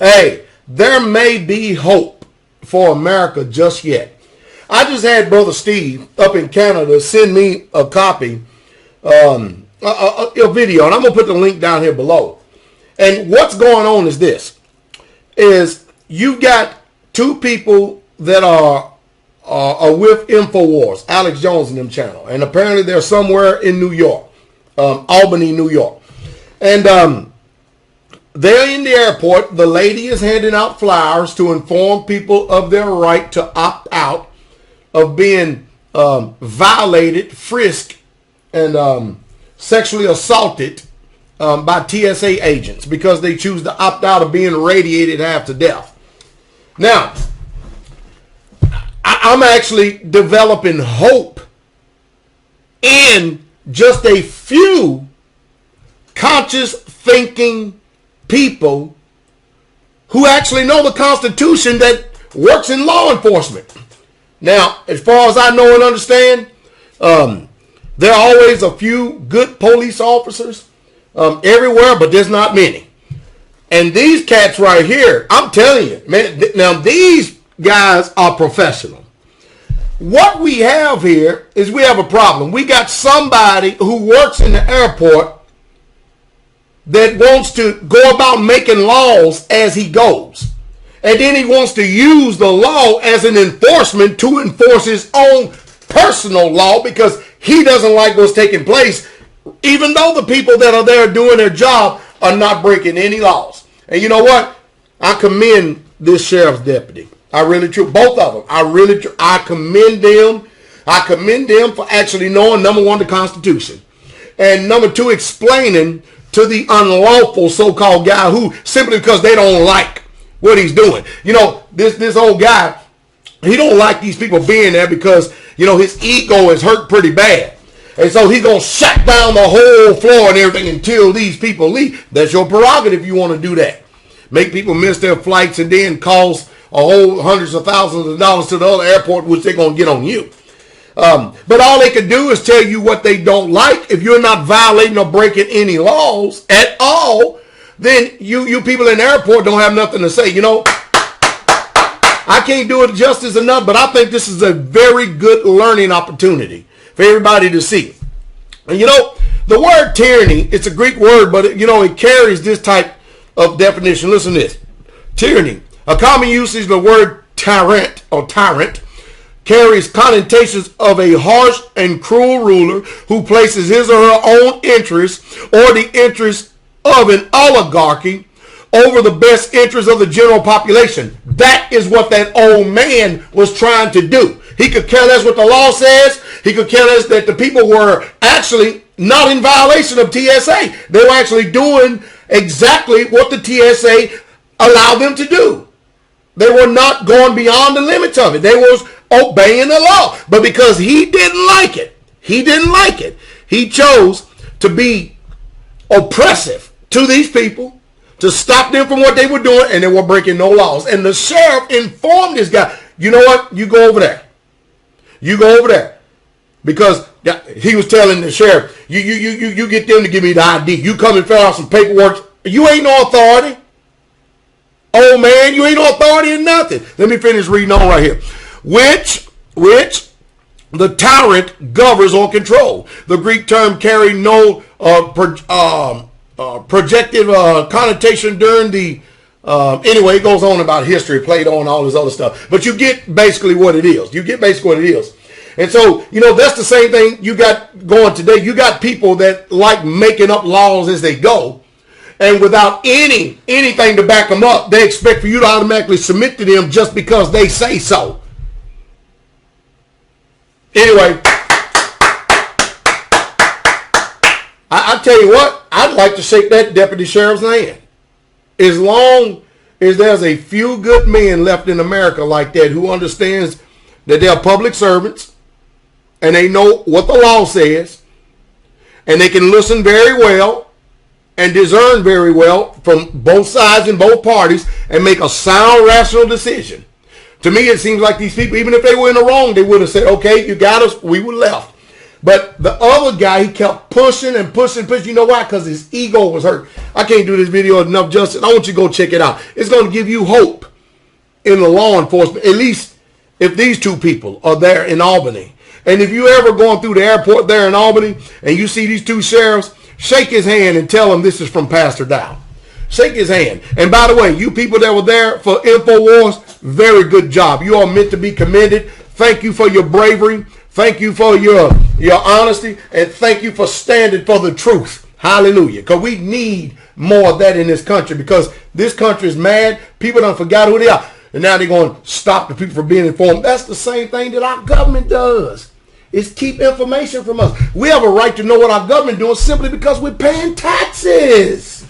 Hey, there may be hope for America just yet. I just had Brother Steve up in Canada send me a copy, a video, and I'm going to put the link down here below. And what's going on is this, is you've got two people that are with InfoWars, Alex Jones and them channel. And apparently they're somewhere in New York, Albany, New York. And they're in the airport. The lady is handing out flyers to inform people of their right to opt out of being violated, frisked, and sexually assaulted by TSA agents because they choose to opt out of being radiated half to death. Now, I'm actually developing hope in just a few conscious thinking people who actually know the Constitution that works in law enforcement. Now, as far as I know and understand, there are always a few good police officers everywhere, but there's not many. And these cats right here, I'm telling you, man, now these guys are professional. What we have here is we have a problem. We got somebody who works in the airport that wants to go about making laws as he goes. And then he wants to use the law as an enforcement to enforce his own personal law because he doesn't like what's taking place, even though the people that are there doing their job are not breaking any laws. And you know what? I commend this sheriff's deputy. I really do. Both of them. I commend them. I commend them for actually knowing, number one, the Constitution. And number two, explaining to the unlawful so-called guy who, simply because they don't like what he's doing. You know, this old guy, he don't like these people being there because, you know, his ego is hurt pretty bad. And so he's going to shut down the whole floor and everything until these people leave. That's your prerogative if you want to do that. Make people miss their flights and then cause a whole hundreds of thousands of dollars to the other airport, which they're going to get on you. But all they can do is tell you what they don't like. If you're not violating or breaking any laws at all, then you people in the airport don't have nothing to say. You know, I can't do it justice enough, but I think this is a very good learning opportunity for everybody to see. And you know, the word tyranny, it's a Greek word, but it carries this type of definition. Listen to this. Tyranny. A common usage of the word tyrant or tyrant carries connotations of a harsh and cruel ruler who places his or her own interests or the interests of an oligarchy over the best interests of the general population. That is what that old man was trying to do. He could care less what the law says. He could care less that the people were actually not in violation of TSA. They were actually doing exactly what the TSA allowed them to do. They were not going beyond the limits of it. They was obeying the law. But because he didn't like it, he chose to be oppressive to these people, to stop them from what they were doing, and they were breaking no laws. And the sheriff informed this guy, you know what? You go over there. You go over there. Because he was telling the sheriff, you get them to give me the ID. You come and fill out some paperwork. You ain't no authority. Oh man, you ain't no authority in nothing. Let me finish reading on right here. Which the tyrant governs or control. The Greek term carried no projective connotation during the anyway, it goes on about history, Plato and all this other stuff. But you get basically what it is. And so, that's the same thing you got going today. You got people that like making up laws as they go. And without anything to back them up, they expect for you to automatically submit to them just because they say so. Anyway, I tell you what, I'd like to shake that deputy sheriff's hand. As long as there's a few good men left in America like that who understands that they're public servants and they know what the law says and they can listen very well and discern very well from both sides and both parties and make a sound, rational decision. To me, it seems like these people, even if they were in the wrong, they would have said, okay, you got us, we were left. But the other guy, he kept pushing and pushing. You know why? Because his ego was hurt. I can't do this video enough justice. I want you to go check it out. It's going to give you hope in the law enforcement, at least if these two people are there in Albany. And if you ever going through the airport there in Albany and you see these two sheriffs, shake his hand and tell him this is from Pastor Dow. Shake his hand. And by the way, you people that were there for InfoWars, very good job. You are meant to be commended. Thank you for your bravery. Thank you for your honesty. And thank you for standing for the truth. Hallelujah. Because we need more of that in this country, because this country is mad. People don't forget who they are. And now they're going to stop the people from being informed. That's the same thing that our government does. Is keep information from us. We have a right to know what our government is doing simply because we're paying taxes.